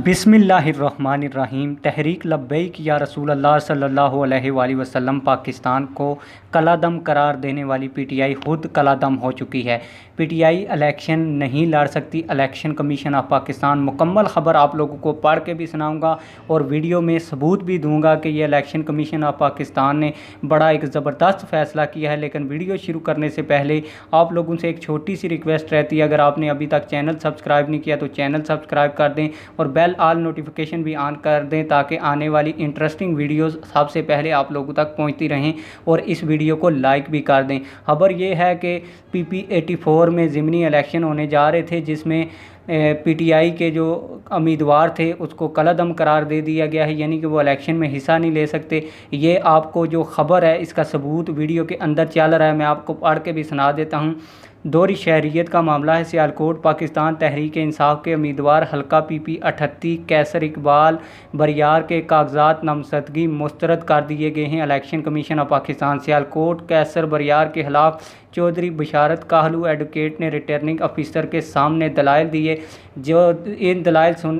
बिस्मिल्लाहिर्रहमानिर्रहीम। तहरीक लब्बैक या रसूल अल्लाह सल्लल्लाहु अलैहि वसल्लम पाकिस्तान को कलादम करार देने वाली पीटीआई खुद कलादम हो चुकी है। पीटीआई इलेक्शन नहीं लड़ सकती। इलेक्शन कमीशन ऑफ पाकिस्तान, मुकम्मल ख़बर आप लोगों को पढ़ के भी सुनाऊंगा और वीडियो में सबूत भी दूंगा कि ये इलेक्शन कमीशन ऑफ पाकिस्तान ने बड़ा एक ज़बरदस्त फ़ैसला किया है। लेकिन वीडियो शुरू करने से पहले आप लोगों से एक छोटी सी रिक्वेस्ट रहती है, अगर आपने अभी तक चैनल सब्सक्राइब नहीं किया तो चैनल सब्सक्राइब कर दें और बेल आल नोटिफिकेशन भी ऑन कर दें ताकि आने वाली इंटरेस्टिंग वीडियोस सबसे पहले आप लोगों तक पहुंचती रहें और इस वीडियो को लाइक भी कर दें। खबर ये है कि PP84 में ज़िमनी इलेक्शन होने जा रहे थे, जिसमें पीटीआई के जो उम्मीदवार थे उसको कलादम करार दे दिया गया है, यानी कि वो इलेक्शन में हिस्सा नहीं ले सकते। ये आपको जो ख़बर है इसका सबूत वीडियो के अंदर चल रहा है, मैं आपको पढ़ के भी सुना देता हूँ। दोहरी शहरियत का मामला है। सियालकोट पाकिस्तान तहरीक इंसाफ के उम्मीदवार हल्का PP 38 कैसर इकबाल बरियार के कागजात नामजदगी मुस्तरद कर दिए गए हैं। Election commission of Pakistan Sialkot Qaiser Bariyar के खिलाफ चौधरी बशारत काहलू एडवोकेट ने रिटर्निंग ऑफिसर के सामने दलाइल दिए। जो इन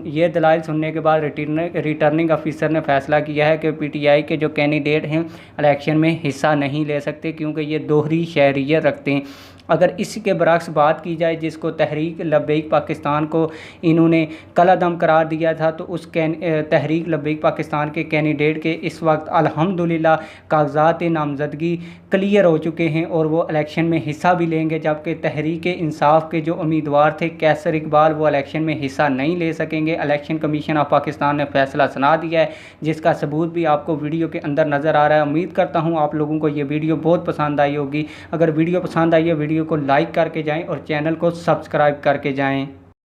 ये दलाइल सुनने के बाद रिटर्निंग ऑफिसर ने फैसला किया है कि पीटीआई के जो कैंडिडेट हैं इलेक्शन में हिस्सा नहीं ले सकते, क्योंकि ये दोहरी शहरियत रखते हैं। अगर इसी के बरक्स बात की जाए, जिसको तहरीक लब्बैक पाकिस्तान को इन्होंने कलादम करार दिया था, तो उस तहरीक लब्बैक पाकिस्तान के कैंडिडेट के इस वक्त अल्हम्दुलिल्लाह कागजात नामजदगी क्लियर हो चुके हैं और वो इलेक्शन में हिस्सा भी लेंगे। जबकि तहरीक इंसाफ के जो उम्मीदवार थे कैसर इकबाल, वो इलेक्शन में हिस्सा नहीं ले सकेंगे। इलेक्शन कमीशन ऑफ पाकिस्तान ने फैसला सुना दिया है, जिसका सबूत भी आपको वीडियो के अंदर नज़र आ रहा है। उम्मीद करता हूँ आप लोगों को ये वीडियो बहुत पसंद आई होगी। अगर वीडियो पसंद आई है वीडियो को लाइक करके जाएं और चैनल को सब्सक्राइब करके जाएं।